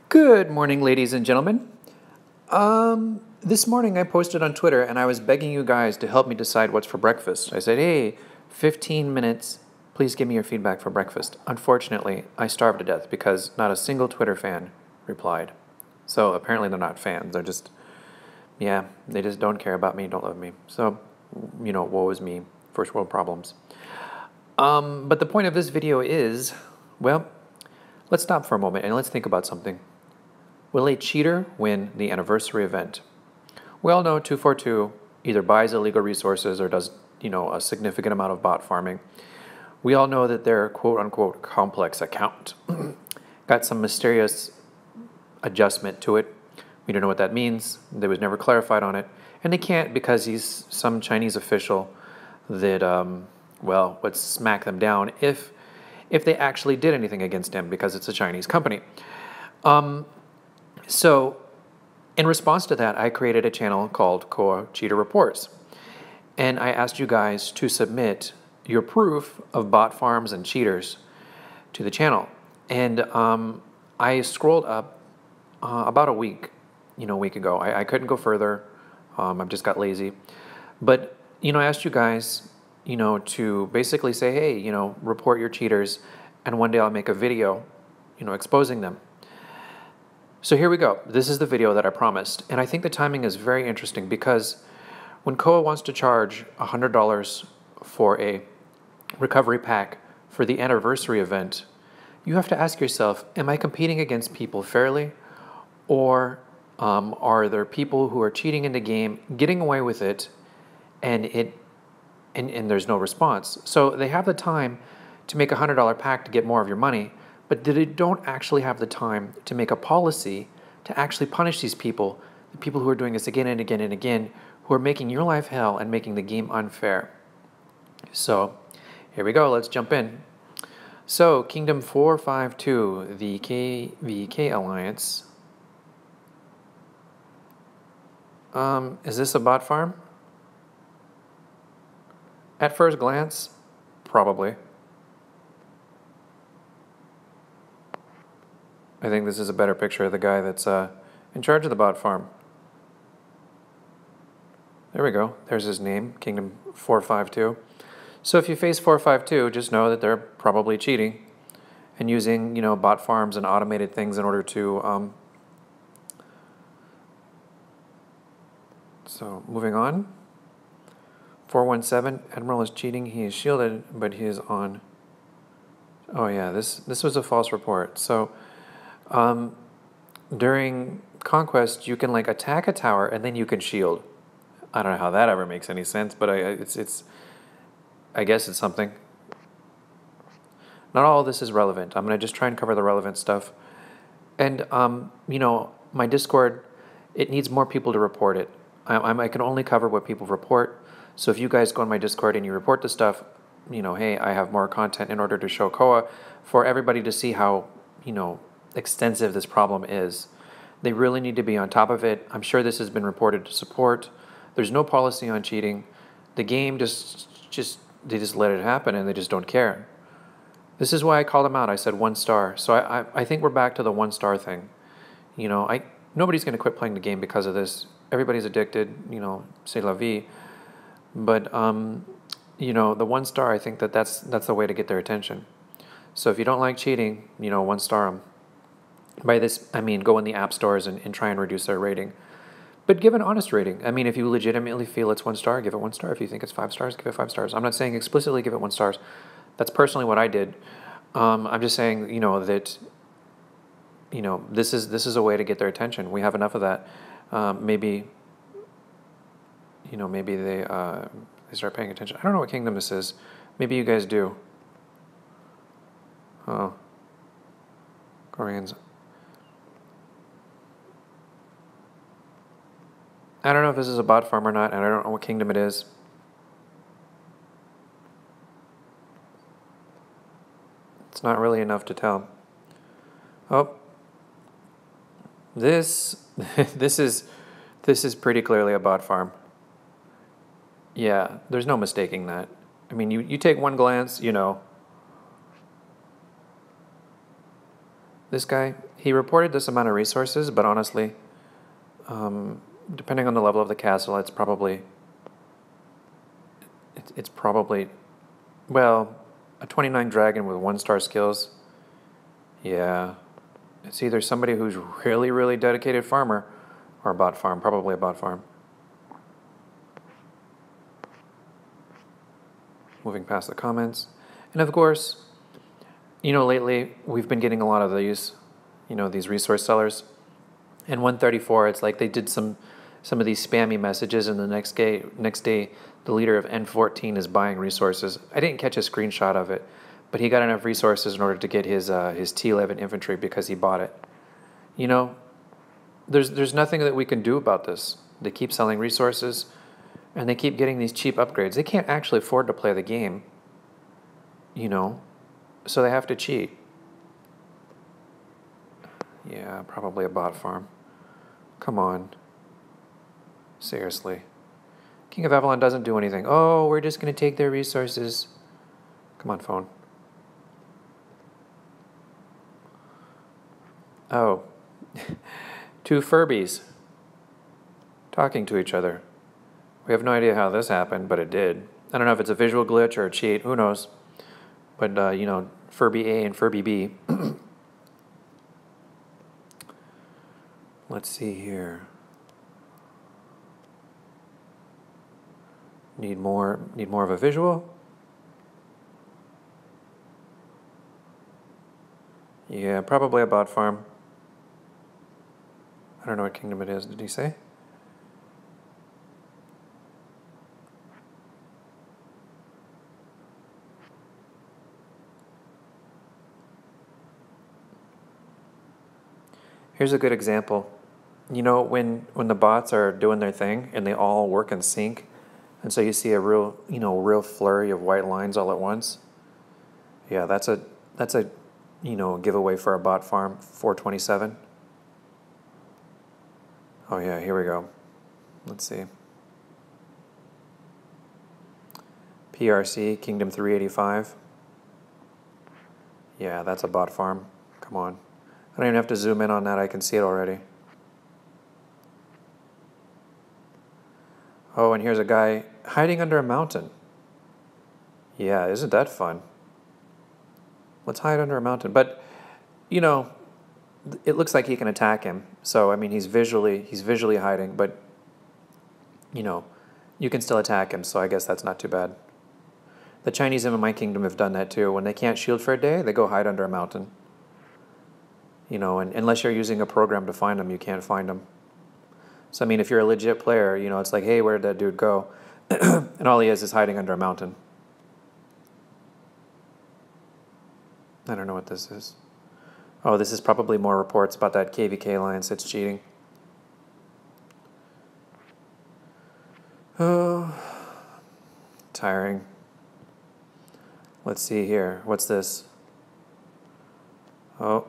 Good morning, ladies and gentlemen. This morning I posted on Twitter and I was begging you guys to help me decide what's for breakfast. I said, hey, 15 minutes, please give me your feedback for breakfast. Unfortunately, I starved to death because not a single Twitter fan replied. So apparently they're not fans. They're just, yeah, they just don't care about me, don't love me. So, woe is me, first world problems. But the point of this video is, well, let's stop for a moment and let's think about something. Will a cheater win the anniversary event? We all know 242 either buys illegal resources or does, a significant amount of bot farming. We all know that their quote-unquote complex account got some mysterious adjustment to it. We don't know what that means. There was never clarified on it. And they can't because he's some Chinese official that, would smack them down if they actually did anything against him because it's a Chinese company. So, in response to that, I created a channel called Koa Cheater Reports. And I asked you guys to submit your proof of bot farms and cheaters to the channel. And I scrolled up about a week ago. I couldn't go further. I just got lazy. But, I asked you guys, to basically say, hey, report your cheaters. And one day I'll make a video, exposing them. So here we go. This is the video that I promised. And I think the timing is very interesting because when Koa wants to charge $100 for a recovery pack for the anniversary event, you have to ask yourself, am I competing against people fairly? Or are there people who are cheating in the game, getting away with it, and there's no response? So they have the time to make a $100 pack to get more of your money, but they don't actually have the time to make a policy to actually punish these people, the people who are doing this again and again and again, who are making your life hell and making the game unfair. So here we go, let's jump in. So Kingdom 452, the KVK Alliance. Is this a bot farm? At first glance, probably. I think this is a better picture of the guy that's in charge of the bot farm. There we go. There's his name, Kingdom 452. So if you face 452, just know that they're probably cheating and using, bot farms and automated things in order to... So moving on. 417, Admiral is cheating. He is shielded, but he is on... Oh yeah, this was a false report. So... during Conquest, you can attack a tower and then you can shield. I don't know how that ever makes any sense, but I guess it's something. Not all of this is relevant. I'm going to just try and cover the relevant stuff. And, my Discord, it needs more people to report it. I can only cover what people report. So if you guys go on my Discord and you report the stuff, hey, I have more content in order to show Koa for everybody to see how, extensive this problem is. They really need to be on top of it. I'm sure this has been reported to support. There's no policy on cheating. The game they just let it happen and they just don't care. This is why I called them out. I said 1 star. So I think we're back to the 1 star thing. Nobody's going to quit playing the game because of this. Everybody's addicted, c'est la vie. But the 1 star, I think that's the way to get their attention. So if you don't like cheating, 1 star them. By this, I mean go in the app stores and try and reduce their rating. But give an honest rating. I mean, if you legitimately feel it's 1 star, give it 1 star. If you think it's 5 stars, give it 5 stars. I'm not saying explicitly give it 1 stars. That's personally what I did. I'm just saying, that, this is a way to get their attention. We have enough of that. Maybe they start paying attention. I don't know what kingdom this is. Maybe you guys do. Oh, Koreans. I don't know if this is a bot farm or not, and I don't know what kingdom it is. It's not really enough to tell. Oh, this is pretty clearly a bot farm. Yeah, there's no mistaking that. I mean, you take one glance, This guy, he reported this amount of resources, but honestly, depending on the level of the castle, it's probably, well, a 29 dragon with 1-star skills. Yeah, it's either somebody who's really, really dedicated farmer or a bot farm, probably a bot farm. Moving past the comments. And of course, lately we've been getting a lot of these, these resource sellers. And 134, it's like they did some of these spammy messages, and the next day, the leader of N14 is buying resources. I didn't catch a screenshot of it, but he got enough resources in order to get his T11 infantry because he bought it. There's nothing that we can do about this. They keep selling resources, and they keep getting these cheap upgrades. They can't actually afford to play the game, so they have to cheat. Yeah, probably a bot farm. Come on. Seriously. King of Avalon doesn't do anything. Oh, we're just going to take their resources. Come on, phone. Oh. Two Furbies talking to each other. We have no idea how this happened, but it did. I don't know if it's a visual glitch or a cheat. Who knows? But, Furby A and Furby B. Let's see here. Need more of a visual? Yeah, probably a bot farm. I don't know what kingdom it is. Did he say? Here's a good example. When the bots are doing their thing and they all work in sync, and so you see a real flurry of white lines all at once. Yeah, that's a giveaway for a bot farm. 427. Oh yeah, here we go. Let's see. PRC Kingdom 385. Yeah, that's a bot farm. Come on. I don't even have to zoom in on that. I can see it already. Oh, and here's a guy hiding under a mountain. Yeah, isn't that fun? Let's hide under a mountain. But, it looks like he can attack him. So, I mean, he's visually hiding, but, you can still attack him. So I guess that's not too bad. The Chinese in my kingdom have done that too. When they can't shield for a day, they go hide under a mountain. And unless you're using a program to find them, you can't find them. So, I mean, if you're a legit player, it's like, hey, where did that dude go? And all he is hiding under a mountain. I don't know what this is. Oh, this is probably more reports about that KVK alliance that's cheating. Oh, tiring. Let's see here. What's this? Oh,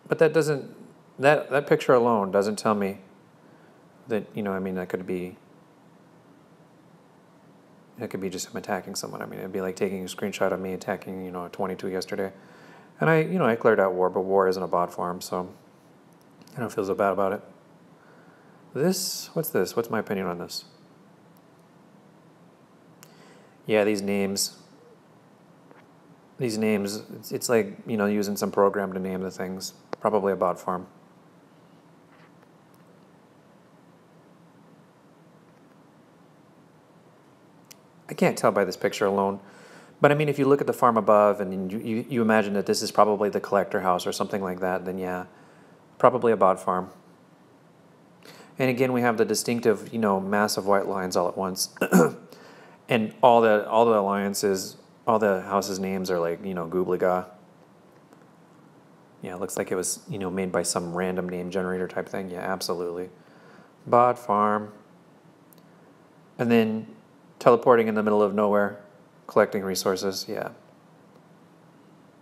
but that doesn't, that picture alone doesn't tell me that, that could be just him attacking someone. I mean, it'd be like taking a screenshot of me attacking, a 22 yesterday. And I cleared out war, but war isn't a bot farm, so I don't feel so bad about it. What's this? What's my opinion on this? Yeah, these names, it's like, using some program to name the things. Probably a bot farm. I can't tell by this picture alone. But I mean, if you look at the farm above and you imagine that this is probably the collector house or something like that, then yeah, probably a bot farm. And again, we have the distinctive, massive white lines all at once. And all the alliances, all the houses' names are like, goobly gah. Yeah, it looks like it was, made by some random name generator type thing. Yeah, absolutely. Bot farm. And then teleporting in the middle of nowhere, collecting resources. Yeah.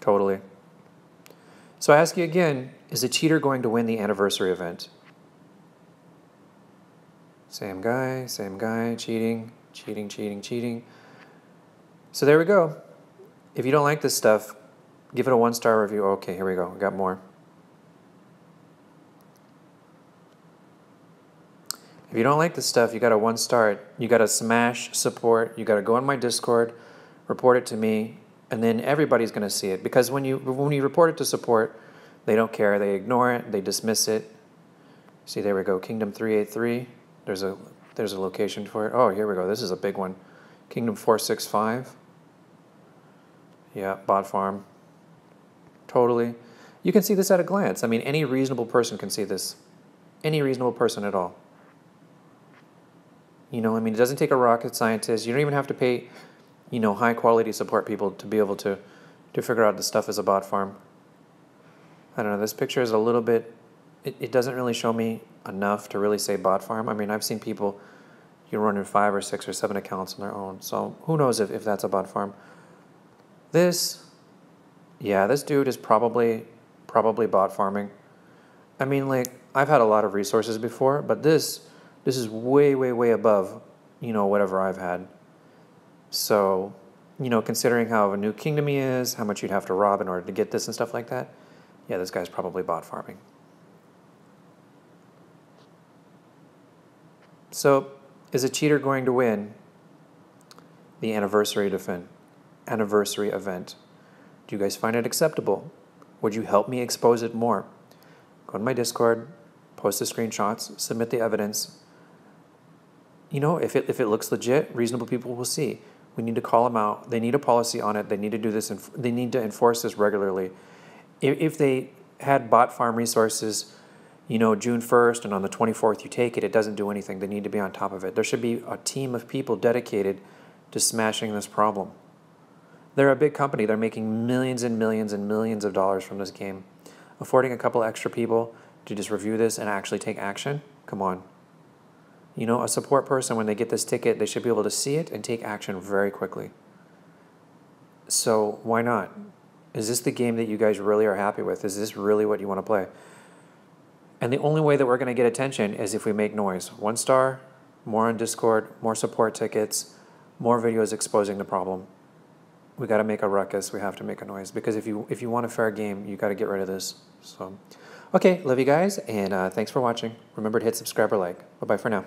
Totally. So I ask you again, is a cheater going to win the anniversary event? Same guy, cheating, cheating, cheating, cheating. So there we go. If you don't like this stuff, Give it a 1-star review. Okay, here we go. We got more. If you don't like this stuff, you got to 1-star it. You got to smash support. You got to go on my Discord, report it to me, and then everybody's going to see it. Because when you report it to support, they don't care. They ignore it. They dismiss it. See, there we go. Kingdom 383. There's a location for it. Oh, here we go. This is a big one. Kingdom 465. Yeah, bot farm. Totally. You can see this at a glance. I mean, any reasonable person can see this. Any reasonable person at all. You know, I mean, it doesn't take a rocket scientist. You don't even have to pay, you know, high quality support people to be able to figure out this stuff is a bot farm. I don't know. This picture is a little bit, it doesn't really show me enough to really say bot farm. I mean, I've seen people, you know, running 5 or 6 or 7 accounts on their own. So who knows if that's a bot farm. This, yeah, this dude is probably bot farming. I mean, like, I've had a lot of resources before, but this is way, way, way above, you know, whatever I've had. So, you know, considering how of a new kingdom he is, how much you'd have to rob in order to get this and stuff like that, yeah, this guy's probably bot farming. So, is a cheater going to win the anniversary event? Do you guys find it acceptable? Would you help me expose it more? Go to my Discord, post the screenshots, submit the evidence. You know, if it looks legit, reasonable people will see. We need to call them out. They need a policy on it. They need to do this. They need to enforce this regularly. If they had bot farm resources, you know, June 1st and on the 24th you take it, it doesn't do anything. They need to be on top of it. There should be a team of people dedicated to smashing this problem. They're a big company. They're making millions and millions and millions of dollars from this game. Affording a couple extra people to just review this and actually take action? Come on. You know, a support person, when they get this ticket, they should be able to see it and take action very quickly. So why not? Is this the game that you guys really are happy with? Is this really what you want to play? And the only way that we're going to get attention is if we make noise. 1 star, more on Discord, more support tickets, more videos exposing the problem. We got to make a ruckus. We have to make a noise. Because if you want a fair game, you got to get rid of this. So, okay, love you guys, and thanks for watching. Remember to hit subscribe or like. Bye-bye for now.